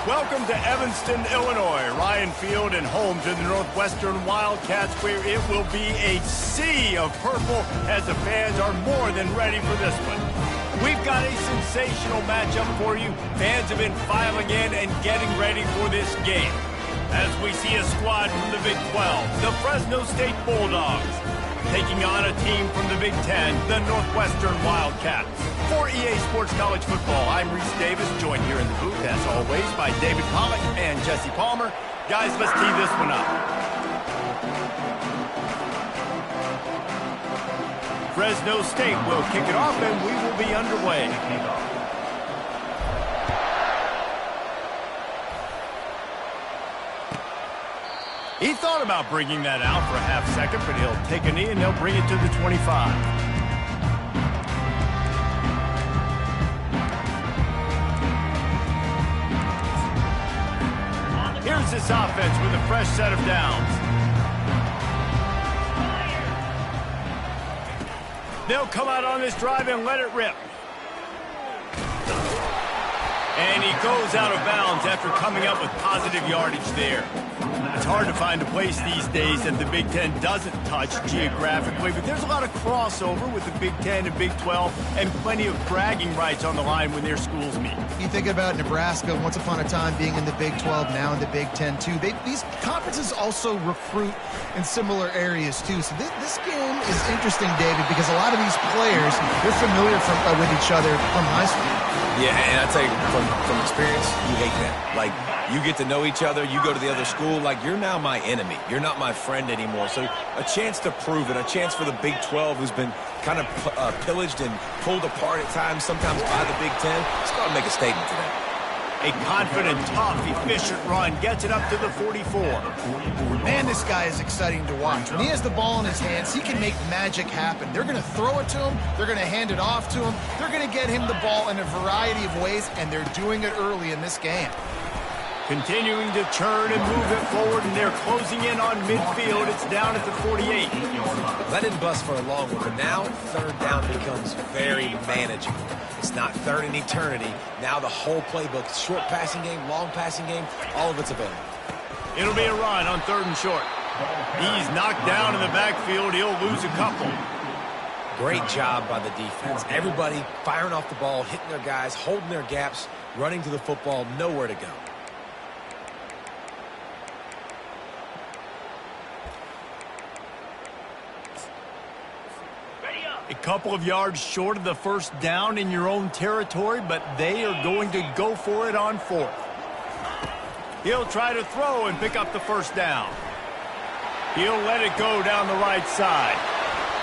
Welcome to Evanston, Illinois, Ryan Field, and home to the Northwestern Wildcats, where it will be a sea of purple as the fans are more than ready for this one. We've got a sensational matchup for you. Fans have been filing in and getting ready for this game. As we see a squad from the Big 12, the Fresno State Bulldogs, taking on a team from the Big 10, the Northwestern Wildcats. For EA Sports College Football, I'm Reese Davis, joined here in the booth, as always, by David Pollock and Jesse Palmer. Guys, let's tee this one up. Fresno State will kick it off, and we will be underway. He thought about bringing that out for a half second, but he'll take a knee and they'll bring it to the 25. Here's this offense with a fresh set of downs. They'll come out on this drive and let it rip. And he goes out of bounds after coming up with positive yardage there. It's hard to find a place these days that the Big Ten doesn't touch geographically, but there's a lot of crossover with the Big Ten and Big 12 and plenty of bragging rights on the line when their schools meet. You think about Nebraska once upon a time being in the Big 12, now in the Big 10 too. These conferences also recruit in similar areas too. So this game is interesting, David, because a lot of these players, they're familiar with each other from high school. Yeah, and I tell you, from experience, you hate that. Like, you get to know each other, you go to the other school, like, you're now my enemy. You're not my friend anymore. So a chance to prove it, a chance for the Big 12, who's been kind of pillaged and pulled apart at times, sometimes by the Big 10. Let's go out and make a statement today. A confident, tough, efficient run gets it up to the 44. Man, this guy is exciting to watch. When he has the ball in his hands, he can make magic happen. They're going to throw it to him. They're going to hand it off to him. They're going to get him the ball in a variety of ways, and they're doing it early in this game. Continuing to churn and move it forward, and they're closing in on midfield. It's down at the 48. That didn't bust for a long one, but now third down becomes very manageable. It's not third in eternity. Now the whole playbook, short passing game, long passing game, all of it's available. It'll be a run on third and short. He's knocked down in the backfield. He'll lose a couple. Great job by the defense. Everybody firing off the ball, hitting their guys, holding their gaps, running to the football, nowhere to go. A couple of yards short of the first down in your own territory, but they are going to go for it on fourth. He'll try to throw and pick up the first down. He'll let it go down the right side.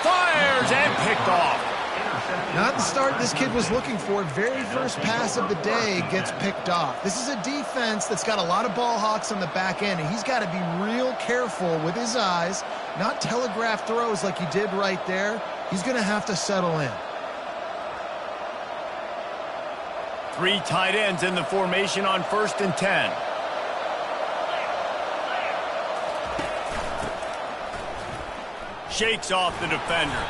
Fires and picked off. Not the start this kid was looking for. Very first pass of the day gets picked off. This is a defense that's got a lot of ball hawks on the back end, and he's got to be real careful with his eyes, not telegraph throws like he did right there. He's going to have to settle in. Three tight ends in the formation on 1st and 10. Shakes off the defender.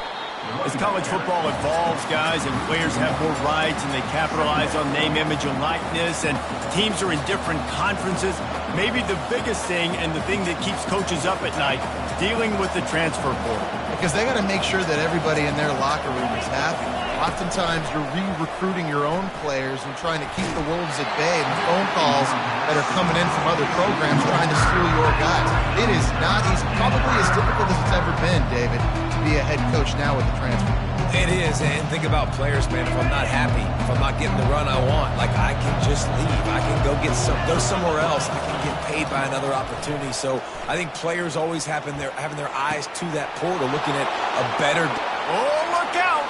As college football evolves, guys, and players have more rights and they capitalize on name, image, and likeness, and teams are in different conferences, maybe the biggest thing and the thing that keeps coaches up at night, dealing with the transfer portal. Because they got to make sure that everybody in their locker room is happy. Oftentimes, you're re-recruiting your own players and trying to keep the wolves at bay, and phone calls that are coming in from other programs trying to steal your guys. It is not easy. Probably as difficult as it's ever been, David, to be a head coach now with the transfer. It is, and think about players, man. If I'm not happy, if I'm not getting the run I want, like, I can just leave. I can go somewhere else. I can get paid by another opportunity. So I think players always having their eyes to that portal, looking at a better. Oh, look out!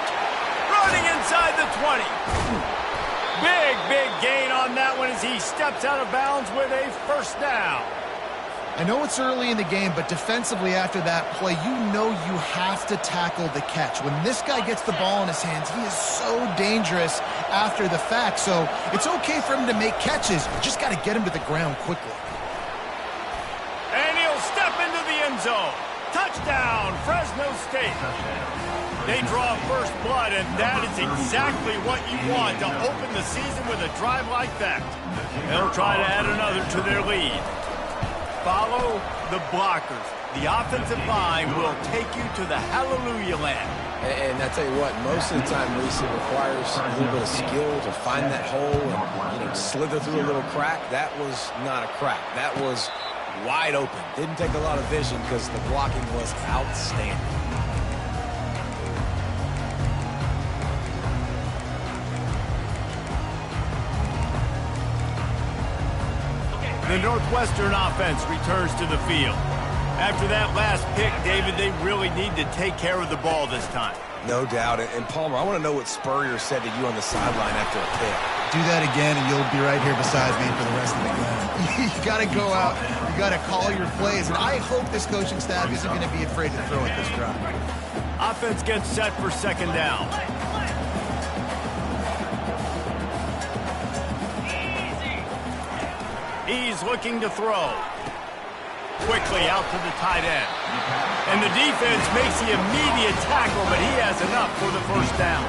Running inside the 20. Big gain on that one as he steps out of bounds with a first down. I know it's early in the game, but defensively after that play, you know you have to tackle the catch. When this guy gets the ball in his hands, he is so dangerous after the fact. So it's okay for him to make catches. You just got to get him to the ground quickly. And he'll step into the end zone. Touchdown, Fresno State. They draw first blood, and that is exactly what you want to open the season with a drive like that. They'll try to add another to their lead. Follow the blockers. The offensive line will take you to the hallelujah land. And I tell you what, most of the time, Reese, it requires a little bit of skill to find that hole and slither through a little crack. That was not a crack. That was wide open. Didn't take a lot of vision because the blocking was outstanding. The Northwestern offense returns to the field. After that last pick, David, they really need to take care of the ball this time. No doubt. And Palmer, I want to know what Spurrier said to you on the sideline after a pick. Do that again, and you'll be right here beside me for the rest of the game. You got to go out. You got to call your plays. And I hope this coaching staff isn't going to be afraid to throw at this drive. Offense gets set for second down. He's looking to throw. Quickly out to the tight end. And the defense makes the immediate tackle, but he has enough for the first down.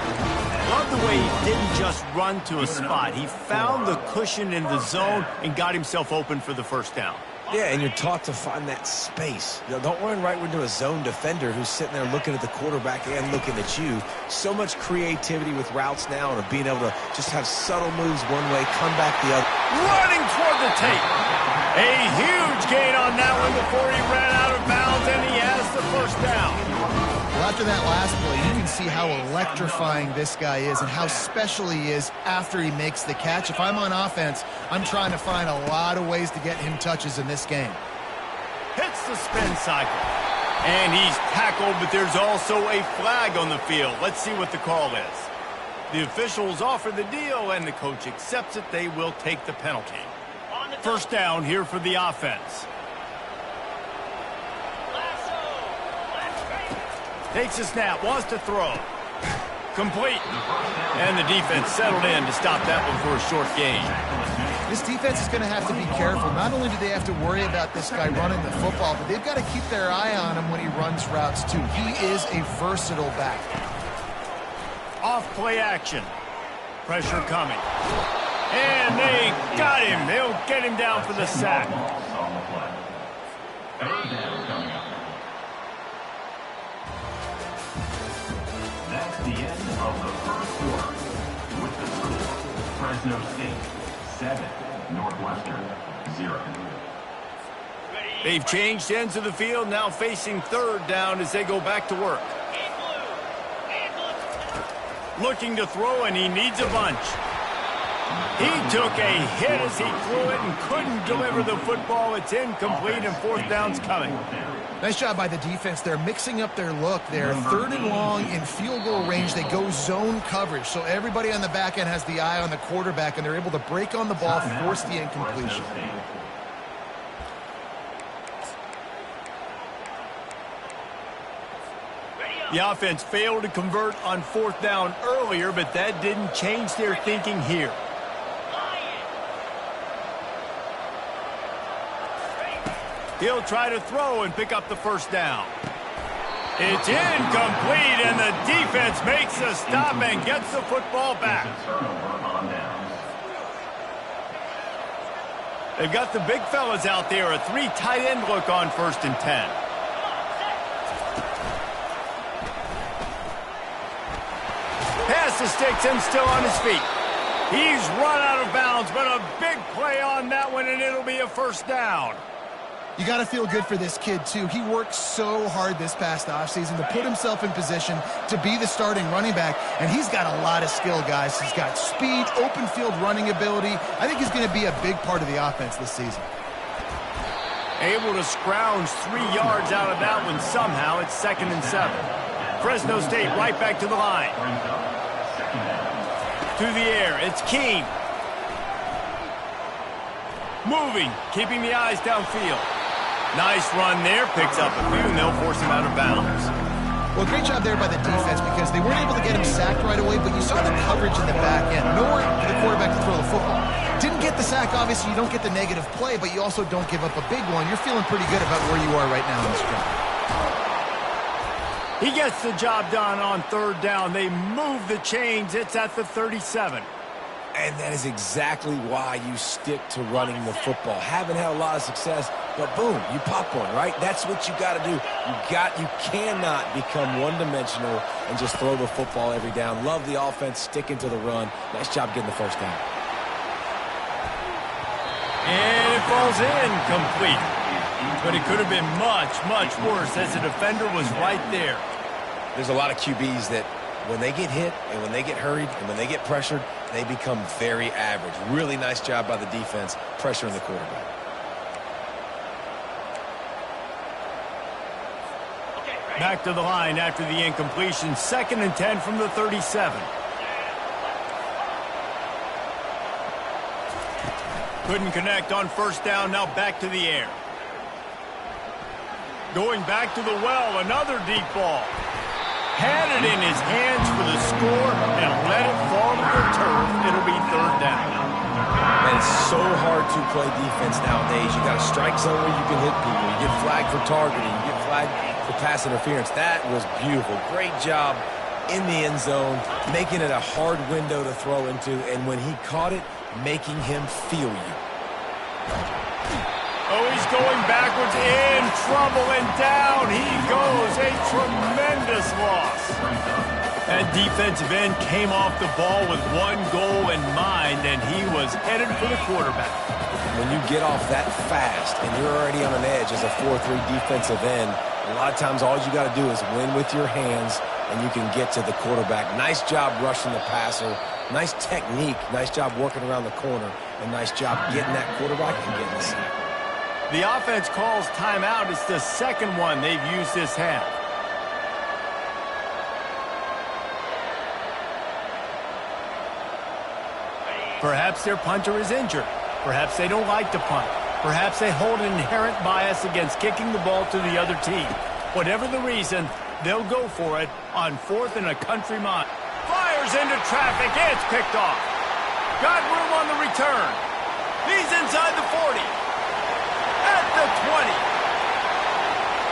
Love the way he didn't just run to a spot. He found the cushion in the zone and got himself open for the first down. Yeah, and you're taught to find that space. Don't run right into a zone defender who's sitting there looking at the quarterback and looking at you. So much creativity with routes now and being able to just have subtle moves one way, come back the other. Running toward the tape. A huge gain on that one before he ran out of bounds, and he has the first down. Well, after that last play, you can see how electrifying this guy is and how special he is after he makes the catch. If I'm on offense, I'm trying to find a lot of ways to get him touches in this game. Hits the spin cycle. And he's tackled, but there's also a flag on the field. Let's see what the call is. The officials offer the deal, and the coach accepts it. They will take the penalty. First down here for the offense. Takes a snap, wants to throw. Complete. And the defense settled in to stop that one for a short gain. This defense is going to have to be careful. Not only do they have to worry about this guy running the football, but they've got to keep their eye on him when he runs routes too. He is a versatile back. Off play action. Pressure coming. And they got him. They'll get him down for the sack. That's the end of the first quarter. With the score, Fresno State 7, Northwestern 0. They've changed ends of the field, now facing third down as they go back to work. Looking to throw, and he needs a bunch. He took a hit as he threw it and couldn't deliver the football. It's incomplete, and fourth down's coming. Nice job by the defense. They're mixing up their look there. Third and long in field goal range. They go zone coverage. So everybody on the back end has the eye on the quarterback, and they're able to break on the ball, force the incompletion. The offense failed to convert on fourth down earlier, but that didn't change their thinking here. He'll try to throw and pick up the first down. It's incomplete, and the defense makes a stop and gets the football back. They've got the big fellas out there, a 3 tight end look on 1st and 10. Pass the sticks and still on his feet. He's run out of bounds, but a big play on that one, and it'll be a first down. You got to feel good for this kid, too. He worked so hard this past offseason to put himself in position to be the starting running back, and he's got a lot of skill, guys. He's got speed, open field running ability. I think he's going to be a big part of the offense this season. Able to scrounge 3 yards out of that one somehow. It's 2nd and 7. Fresno State right back to the line. To the air, it's Keene. Moving, keeping the eyes downfield. Nice run there, picks up a few, and they'll force him out of bounds. Well, great job there by the defense because they weren't able to get him sacked right away, but you saw the coverage in the back end. Nowhere for the quarterback to throw the football. Didn't get the sack, obviously you don't get the negative play, but you also don't give up a big one. You're feeling pretty good about where you are right now in this drive. He gets the job done on third down. They move the chains. It's at the 37. And that is exactly why you stick to running the football. Haven't had a lot of success, but boom, you pop one, right? That's what you got to do. You cannot become one-dimensional and just throw the football every down. Love the offense sticking to the run. Nice job getting the first down. And it falls incomplete. But it could have been much, much worse as the defender was right there. There's a lot of QBs that when they get hit and when they get hurried and when they get pressured, they become very average. Really nice job by the defense pressuring the quarterback. Back to the line after the incompletion. 2nd and 10 from the 37. Couldn't connect on first down. Now back to the air. Going back to the well. Another deep ball. Had it in his hands for the score and let it fall to the turf. It'll be 3rd down. Man, it's so hard to play defense nowadays. You got a strike zone where you can hit people. You get flagged for targeting. You get flagged for pass interference. That was beautiful. Great job in the end zone, making it a hard window to throw into, and when he caught it, making him feel you. Oh, he's going backwards, in trouble, and down he goes. A tremendous loss. That defensive end came off the ball with one goal in mind, and he was headed for the quarterback. When you get off that fast and you're already on an edge as a 4-3 defensive end, a lot of times all you got to do is win with your hands, and you can get to the quarterback. Nice job rushing the passer. Nice technique. Nice job working around the corner. And nice job getting that quarterback and getting the sack. The offense calls timeout. It's the 2nd one they've used this half. Perhaps their punter is injured. Perhaps they don't like to punt. Perhaps they hold an inherent bias against kicking the ball to the other team. Whatever the reason, they'll go for it on 4th and a country mile. Fires into traffic. It's picked off. Got room on the return. He's inside the 40. At the 20.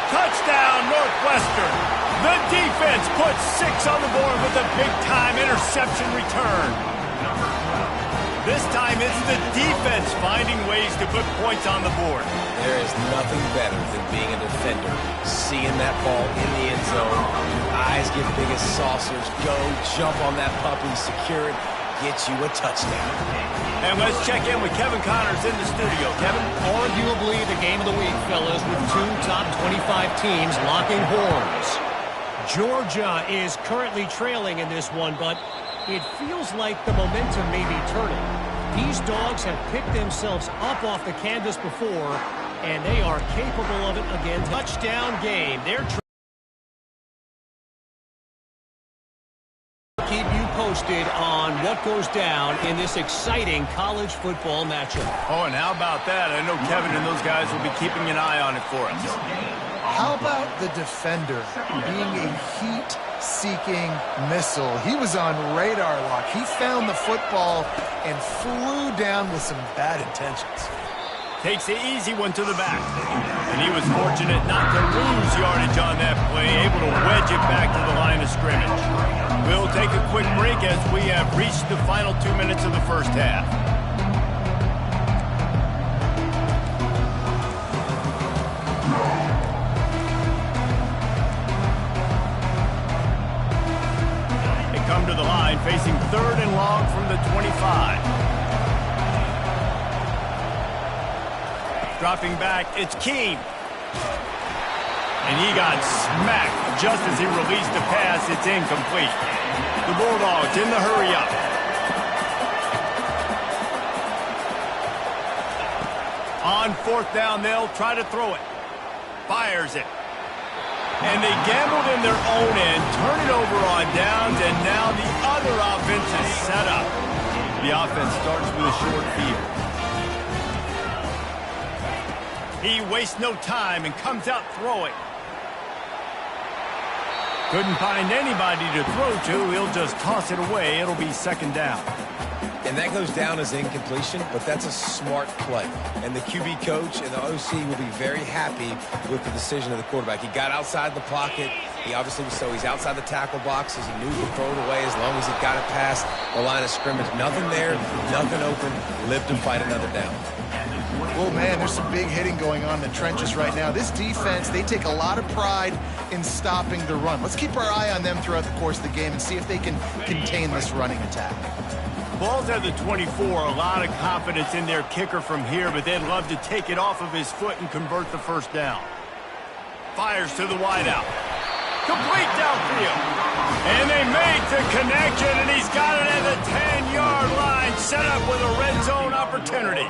Touchdown, Northwestern. The defense puts 6 on the board with a big-time interception return. This time it's the defense finding ways to put points on the board. There is nothing better than being a defender, seeing that ball in the end zone. Your eyes get big as saucers. Go, jump on that puppy, secure it, get you a touchdown. And let's check in with Kevin Connors in the studio. Kevin? Arguably the game of the week, fellas, with 2 top 25 teams locking horns. Georgia is currently trailing in this one, but it feels like the momentum may be turning. These dogs have picked themselves up off the canvas before, and they are capable of it again. Touchdown game. They're keep you posted on what goes down in this exciting college football matchup. Oh, and how about that? I know Kevin and those guys will be keeping an eye on it for us. How about the defender being a heat-seeking missile? He was on radar lock. He found the football and flew down with some bad intentions. Takes the easy one to the back. And he was fortunate not to lose yardage on that play, able to wedge it back to the line of scrimmage. We'll take a quick break as we have reached the final 2 minutes of the first half. They come to the line facing 3rd and long from the 25. Dropping back, it's Keene. And he got smacked just as he released the pass. It's incomplete. The Bulldogs in the hurry-up. On 4th down, they'll try to throw it. Fires it. And they gambled in their own end, turn it over on downs, and now the other offense is set up. The offense starts with a short field. He wastes no time and comes out throwing. Couldn't find anybody to throw to. He'll just toss it away. It'll be 2nd down. And that goes down as incompletion, but that's a smart play. And the QB coach and the OC will be very happy with the decision of the quarterback. He got outside the pocket, He obviously was, so he's outside the tackle boxes. He knew to throw it away as long as he got it past the line of scrimmage. Nothing there, nothing open. Lived to fight another down. Oh, man, there's some big hitting going on in the trenches right now. This defense, they take a lot of pride in stopping the run. Let's keep our eye on them throughout the course of the game and see if they can contain this running attack. Ball's at the 24, a lot of confidence in their kicker from here, but they'd love to take it off of his foot and convert the first down. Fires to the wideout. Complete downfield. And they make the connection, and he's got it at the 10-yard line, set up with a red zone opportunity.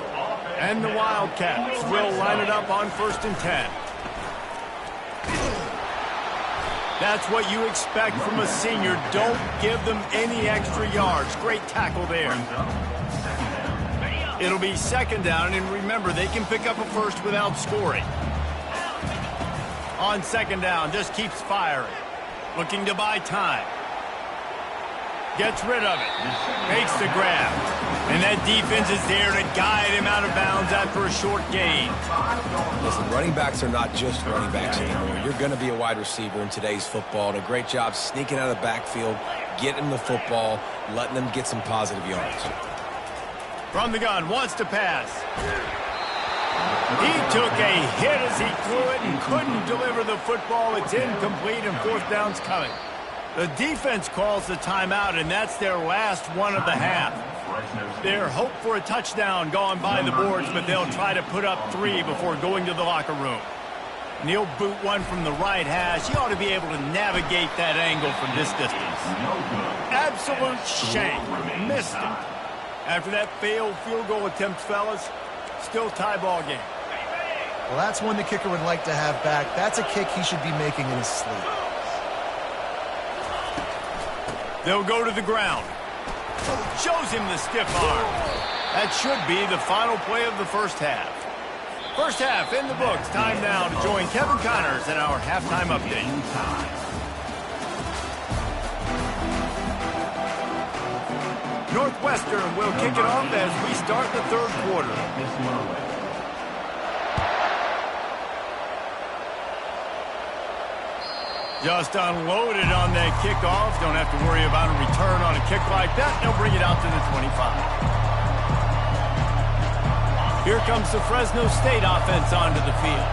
And the Wildcats will line it up on 1st and 10. That's what you expect from a senior. Don't give them any extra yards. Great tackle there. It'll be 2nd down, and remember, they can pick up a first without scoring. On 2nd down, just keeps firing. Looking to buy time. Gets rid of it. Makes the grab. And that defense is there to guide him out of bounds after a short gain. Listen, running backs are not just running backs anymore. You're going to be a wide receiver in today's football. And a great job sneaking out of the backfield, getting the football, letting them get some positive yards. From the gun, wants to pass. He took a hit as he threw it and couldn't deliver the football. It's incomplete, and 4th down's coming. The defense calls the timeout, and that's their last one of the half. Their hope for a touchdown gone by the boards, but they'll try to put up 3 before going to the locker room. And he'll boot one from the right hash. He ought to be able to navigate that angle from this distance. Absolute shame. Missed it. After that failed field goal attempt, fellas, still tie ball game. Well, that's one the kicker would like to have back. That's a kick he should be making in his sleep. They'll go to the ground. Shows him the stiff arm. That should be the final play of the first half. First half in the books. Time now to join Kevin Connors in our halftime update. Northwestern will kick it off as we start the 3rd quarter. Just unloaded on that kickoff. Don't have to worry about a return on a kick like that. They'll bring it out to the 25. Here comes the Fresno State offense onto the field.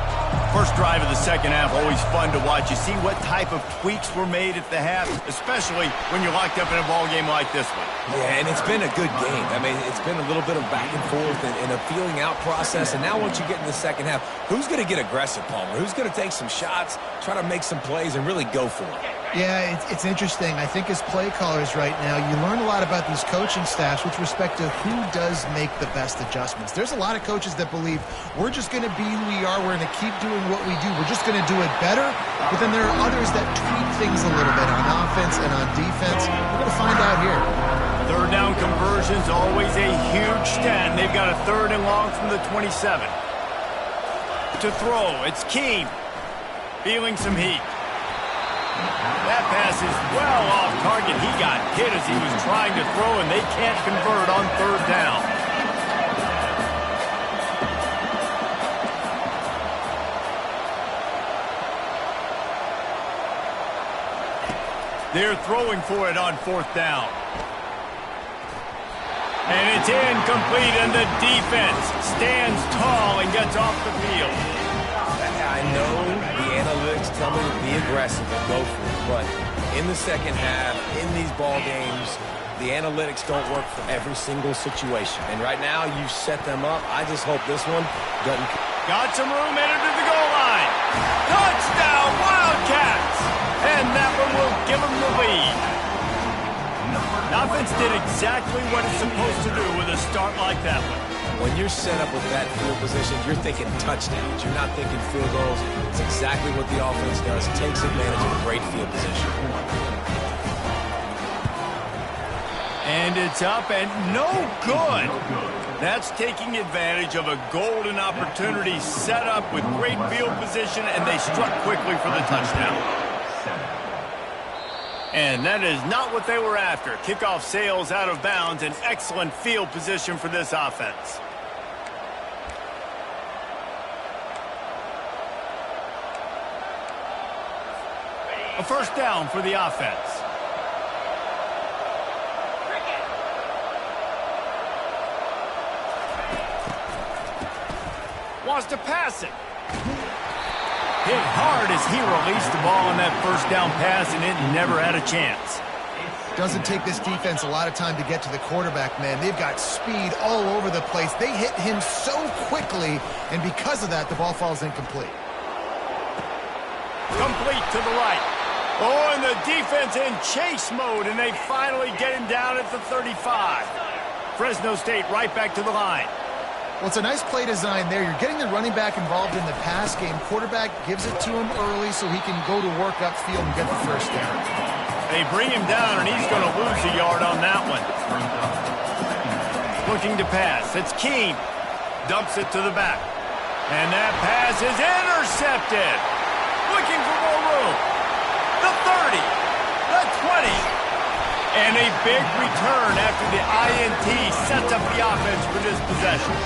First drive of the 2nd half, always fun to watch. You see what type of tweaks were made at the half, especially when you're locked up in a ball game like this one. Yeah, and it's been a good game. I mean, it's been a little bit of back and forth and a feeling out process. And now once you get in the 2nd half, who's going to get aggressive, Palmer? Who's going to take some shots, try to make some plays, and really go for it? Yeah, it's interesting. I think as play callers right now, you learn a lot about these coaching staffs with respect to who does make the best adjustments. There's a lot of coaches that believe we're just going to be who we are. We're going to keep doing what we do. We're just going to do it better. But then there are others that tweak things a little bit on offense and on defense. We're going to find out here. 3rd down conversions, always a huge stand. They've got a 3rd and long from the 27. To throw, it's Keene. Feeling some heat. That pass is well off target. He got hit as he was trying to throw, and they can't convert on 3rd down. They're throwing for it on 4th down. And it's incomplete, and the defense stands tall and gets off the field. I know the analytics tell me to be aggressive and go for it, but in the 2nd half, in these ball games, the analytics don't work for every single situation. And right now, you set them up. I just hope this one doesn't. Got some room headed to the goal line. Touchdown, Wildcats! And that one will give them the lead. The offense did exactly what it's supposed to do with a start like that one. When you're set up with that field position, you're thinking touchdowns. You're not thinking field goals. It's exactly what the offense does. Takes advantage of a great field position. And it's up and no good. That's taking advantage of a golden opportunity set up with great field position, and they struck quickly for the touchdown. And that is not what they were after. Kickoff sails out of bounds, an excellent field position for this offense. A first down for the offense. Wants to pass it. Hit hard as he released the ball on that first down pass, and it never had a chance. Doesn't take this defense a lot of time to get to the quarterback, man. They've got speed all over the place. They hit him so quickly, and because of that, the ball falls incomplete. Complete to the right. Oh, and the defense in chase mode, and they finally get him down at the 35. Fresno State right back to the line. Well, it's a nice play design there. You're getting the running back involved in the pass game. Quarterback gives it to him early so he can go to work upfield and get the first down. They bring him down, and he's going to lose a yard on that one. Looking to pass. It's Keene. Dumps it to the back. And that pass is intercepted. Looking for more room. The 30. The 20. And a big return after the INT sets up the offense for this possession.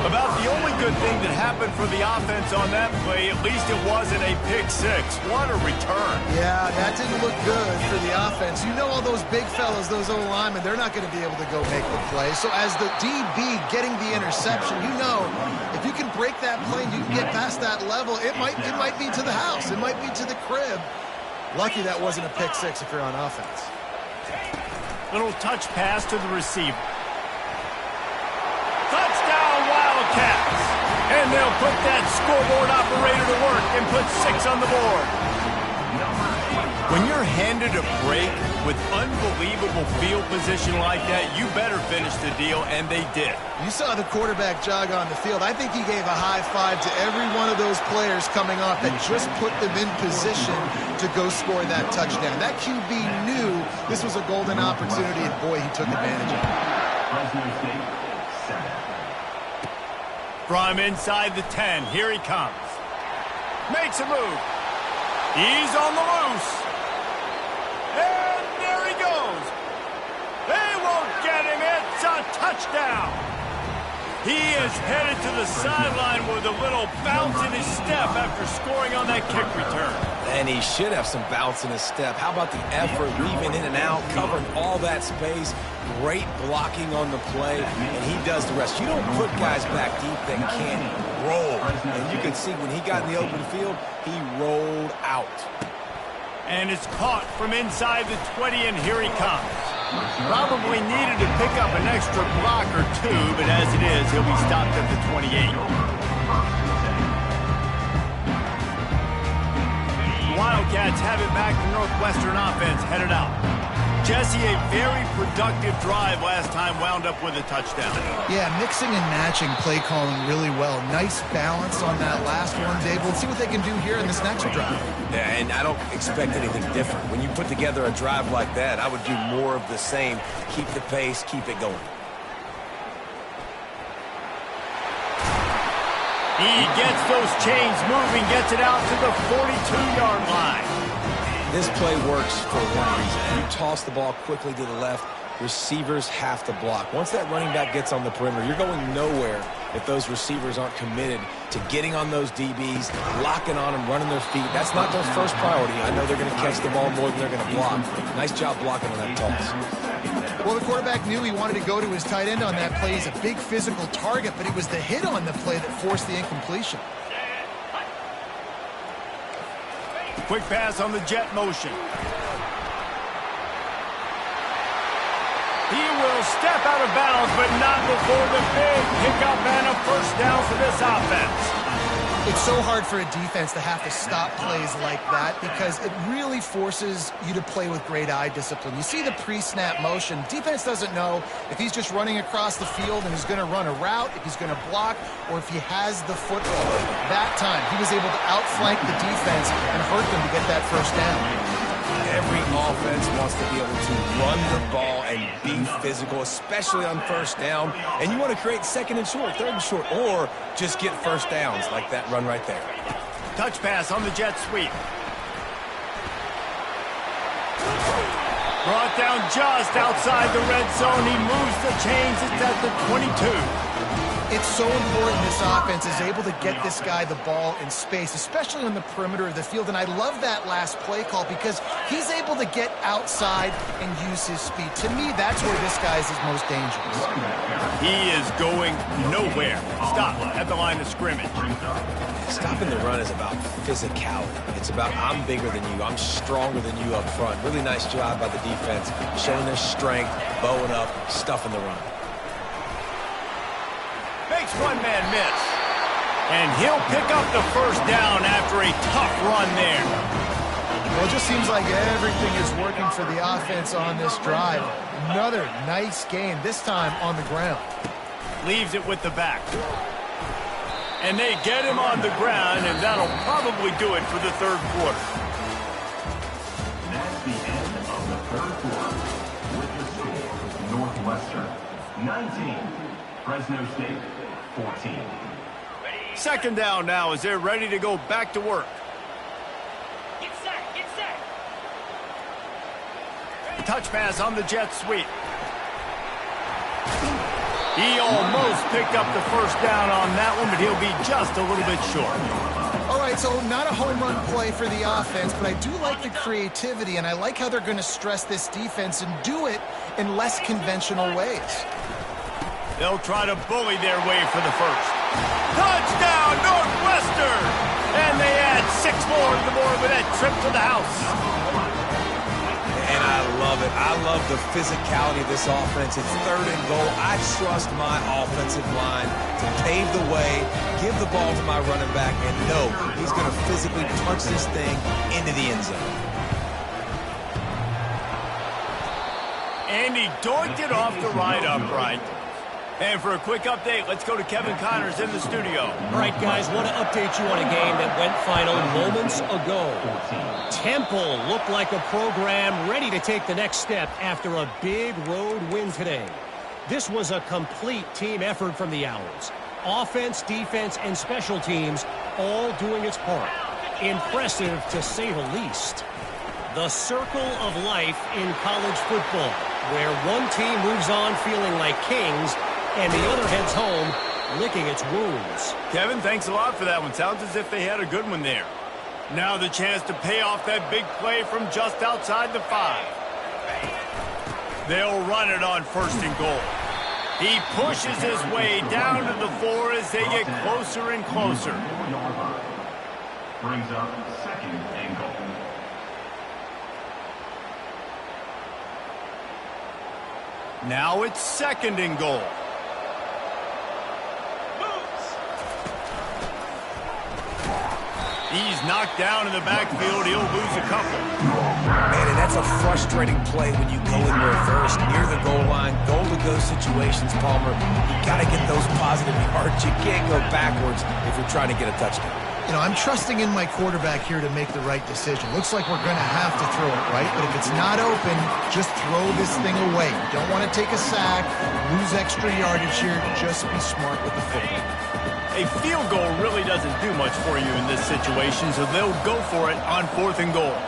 About the only good thing that happened for the offense on that play, at least it wasn't a pick six. What a return. Yeah, that didn't look good for the offense. You know all those big fellas, those O-linemen, they're not going to be able to go make the play. So as the DB getting the interception, you know, if you can break that play and you can get past that level, it might be to the house. It might be to the crib. Lucky that wasn't a pick six if you're on offense. Little touch pass to the receiver. Touchdown, Wildcats! And they'll put that scoreboard operator to work and put 6 on the board. When you're handed a break with unbelievable field position like that, you better finish the deal, and they did. You saw the quarterback jog on the field. I think he gave a high five to every one of those players coming off that just put them in position to go score that touchdown. That QB knew this was a golden opportunity, and boy, he took advantage of it. From inside the 10, here he comes. Makes a move. He's on the loose. And there he goes. They won't get him. It's a touchdown. He is headed to the sideline with a little bounce in his step after scoring on that kick return. And he should have some bounce in his step. How about the effort, weaving in and out, covering all that space. Great blocking on the play, and he does the rest. You don't put guys back deep that can't roll. And you can see when he got in the open field, he rolled out. And it's caught from inside the 20, and here he comes. Probably needed to pick up an extra block or two, but as it is, he'll be stopped at the 28. Wildcats have it back. The Northwestern offense headed out. Jesse, a very productive drive last time, wound up with a touchdown. Yeah, mixing and matching play calling really well. Nice balance on that last one, Dave. We'll see what they can do here in this next drive. Yeah, and I don't expect anything different. When you put together a drive like that, I would do more of the same. Keep the pace, keep it going. He gets those chains moving, gets it out to the 42-yard line. This play works for one reason. You toss the ball quickly to the left, receivers have to block. Once that running back gets on the perimeter, you're going nowhere if those receivers aren't committed to getting on those DBs, locking on them, running their feet. That's not their first priority. I know they're going to catch the ball more than they're going to block. Nice job blocking on that toss. Well, the quarterback knew he wanted to go to his tight end on that play. He's a big physical target, but it was the hit on the play that forced the incompletion. Quick pass on the jet motion. He will step out of bounds, but not before the big pickup and a first down for this offense. It's so hard for a defense to have to stop plays like that because it really forces you to play with great eye discipline. You see the pre-snap motion. Defense doesn't know if he's just running across the field and he's going to run a route, if he's going to block, or if he has the football. That time, he was able to outflank the defense and hurt them to get that first down. Every offense wants to be able to run the ball and be physical, especially on first down. And you want to create second and short, third and short, or just get first downs like that run right there. Touch pass on the jet sweep. Brought down just outside the red zone. He moves the chains. It's at the 22. It's so important this offense is able to get this guy the ball in space, especially on the perimeter of the field. And I love that last play call because he's able to get outside and use his speed. To me, that's where this guy is his most dangerous. He is going nowhere. Stop at the line of scrimmage. Stopping the run is about physicality. It's about I'm bigger than you. I'm stronger than you up front. Really nice job by the defense, showing their strength, bowing up, stuffing the run. Makes one man miss. And he'll pick up the first down after a tough run there. Well, it just seems like everything is working for the offense on this drive. Another nice game, this time on the ground. Leaves it with the back. And they get him on the ground, and that'll probably do it for the third quarter. That's the end of the third quarter. With the score, Northwestern 19, Fresno State 14. Second down now as they're ready to go back to work. Get set, get set. Touch pass on the jet sweep. He almost picked up the first down on that one, but he'll be just a little bit short. All right, so not a home run play for the offense, but I do like the creativity, and I like how they're going to stress this defense and do it in less conventional ways. They'll try to bully their way for the first. Touchdown, Northwestern! And they add 6 more to the board with that trip to the house. And I love it. I love the physicality of this offense. It's third and goal. I trust my offensive line to pave the way, give the ball to my running back, and know he's going to physically punch this thing into the end zone. And he doinked it off the right upright. And for a quick update, let's go to Kevin Connors in the studio. All right, guys, want to update you on a game that went final moments ago. Temple looked like a program ready to take the next step after a big road win today. This was a complete team effort from the Owls. Offense, defense, and special teams all doing its part. Impressive, to say the least. The circle of life in college football, where one team moves on feeling like kings and the other heads home licking its wounds. Kevin, thanks a lot for that one. Sounds as if they had a good one there. Now the chance to pay off that big play from just outside the 5. They'll run it on first and goal. He pushes his way down to the 4 as they get closer and closer. Brings up second and goal. Now it's second and goal. He's knocked down in the backfield. He'll lose a couple. Man, and that's a frustrating play when you go in reverse near the goal line. Goal-to-go situations, Palmer. You got to get those positive yards. You can't go backwards if you're trying to get a touchdown. You know, I'm trusting in my quarterback here to make the right decision. Looks like we're going to have to throw it, right? But if it's not open, just throw this thing away. You don't want to take a sack, lose extra yardage here. Just be smart with the football. A field goal really doesn't do much for you in this situation, so they'll go for it on fourth and goal.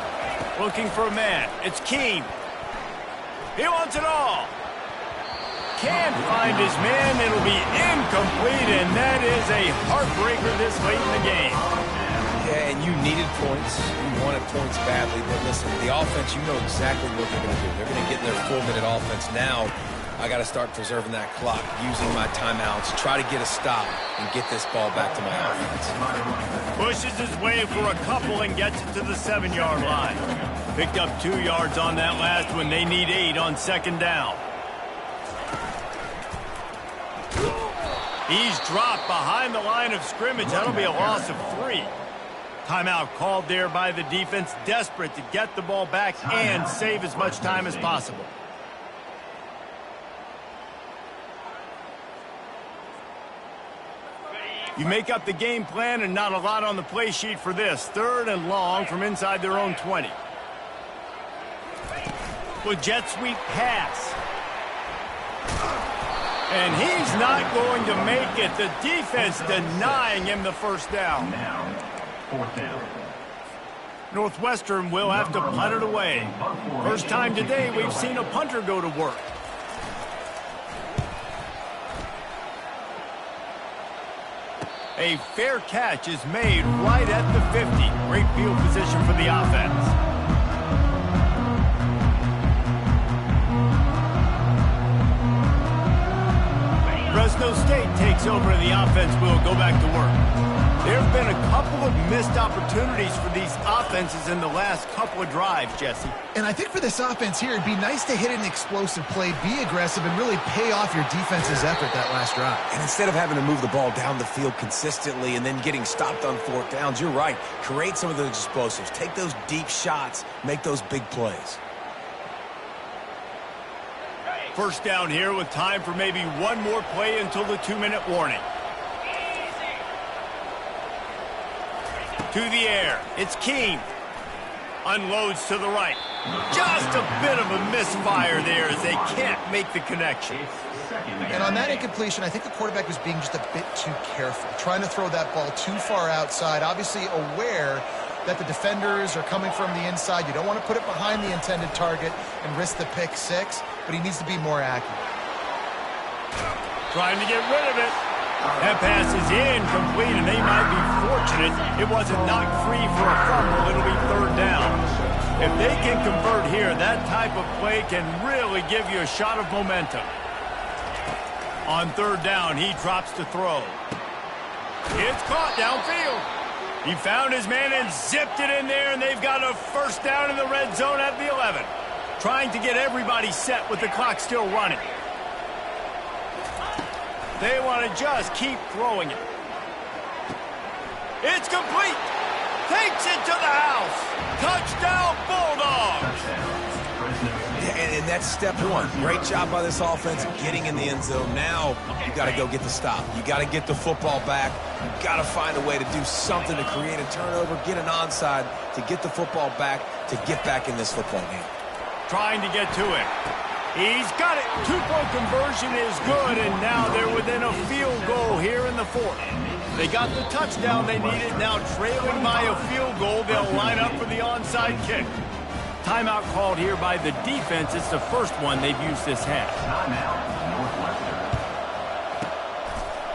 Looking for a man. It's Keene. He wants it all. Can't find his man. It'll be incomplete, and that is a heartbreaker this late in the game. Yeah, and you needed points. You wanted points badly, but listen, the offense, you know exactly what they're going to do. They're going to get in their 4-minute offense now. I got to start preserving that clock, using my timeouts, try to get a stop, and get this ball back to my offense. Pushes his way for a couple and gets it to the 7-yard line. Picked up 2 yards on that last one. They need 8 on second down. He's dropped behind the line of scrimmage. That'll be a loss of 3. Timeout called there by the defense, desperate to get the ball back and save as much time as possible. You make up the game plan and not a lot on the play sheet for this. 3rd and long from inside their own 20. With jet sweep pass. And he's not going to make it. The defense denying him the first down. Now, 4th down. Northwestern will have to punt it away. First time today we've seen a punter go to work. A fair catch is made right at the 50. Great field position for the offense. Fresno State takes over and the offense will go back to work. There have been a couple of missed opportunities for these offenses in the last couple of drives, Jesse. And I think for this offense here, it'd be nice to hit an explosive play, be aggressive, and really pay off your defense's effort that last drive. And instead of having to move the ball down the field consistently and then getting stopped on fourth downs, you're right. Create some of those explosives. Take those deep shots. Make those big plays. First down here with time for maybe one more play until the 2-minute warning. To the air. It's Keene. Unloads to the right. Just a bit of a misfire there as they can't make the connection. And on that incompletion, I think the quarterback was being just a bit too careful, trying to throw that ball too far outside, obviously aware that the defenders are coming from the inside. You don't want to put it behind the intended target and risk the pick six, but he needs to be more accurate. Trying to get rid of it. That pass is incomplete, and they might be fortunate it wasn't knocked free for a fumble. It'll be third down. If they can convert here, that type of play can really give you a shot of momentum. On third down, he drops to throw. It's caught downfield. He found his man and zipped it in there, and they've got a first down in the red zone at the 11. Trying to get everybody set with the clock still running. They want to just keep throwing it. It's complete. Takes it to the house. Touchdown, Bulldogs. And that's step one. Great job by this offense getting in the end zone. Now you got to go get the stop. You got to get the football back. You got to find a way to do something to create a turnover, get an onside, to get the football back, to get back in this football game. Trying to get to it. He's got it. Two-point conversion is good, and now they're within a field goal here in the fourth. They got the touchdown they needed. Now trailing by a field goal, they'll line up for the onside kick. Timeout called here by the defense. It's the first one they've used this half.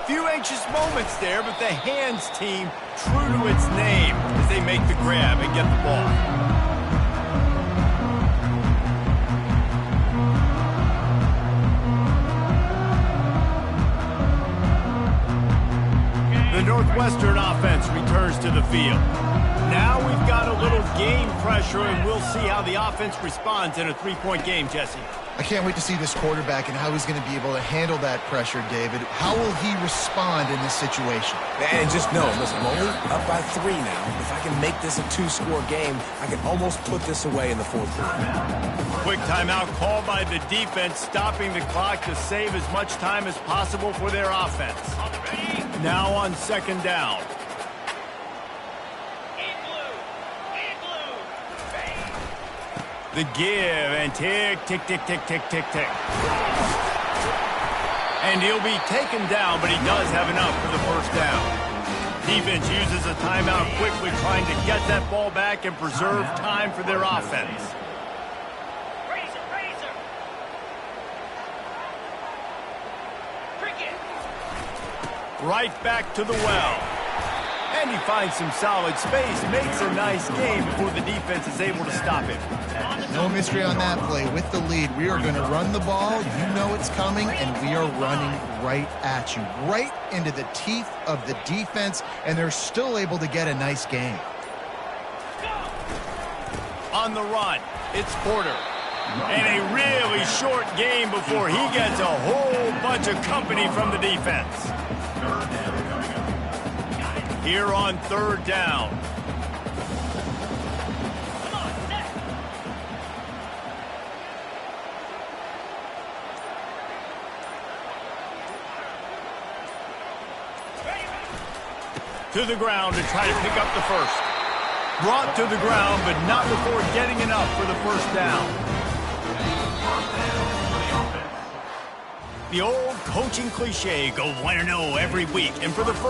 Few anxious moments there, but the hands team true to its name as they make the grab and get the ball. The Northwestern offense returns to the field. Now we've got a little game pressure, and we'll see how the offense responds in a three-point game, Jesse. I can't wait to see this quarterback and how he's going to be able to handle that pressure, David. How will he respond in this situation? And just know, listen, I'm only up by 3 now. If I can make this a 2-score game, I can almost put this away in the fourth quarter. Quick timeout called by the defense, stopping the clock to save as much time as possible for their offense. Now on second down. The give, and tick, tick, tick, tick, tick, tick, tick. And he'll be taken down, but he does have enough for the first down. Defense uses a timeout quickly, trying to get that ball back and preserve time for their offense. Right back to the well. And he finds some solid space, makes a nice game before the defense is able to stop him. No mystery on that play. With the lead, we are going to run the ball. You know it's coming, and we are running right at you, right into the teeth of the defense, and they're still able to get a nice game. On the run, it's Porter. And a really short game before he gets a whole bunch of company from the defense. Here on third down. To the ground to try to pick up the first. Brought to the ground, but not before getting enough for the first down. The old coaching cliche, go 1-0 every week. And for the first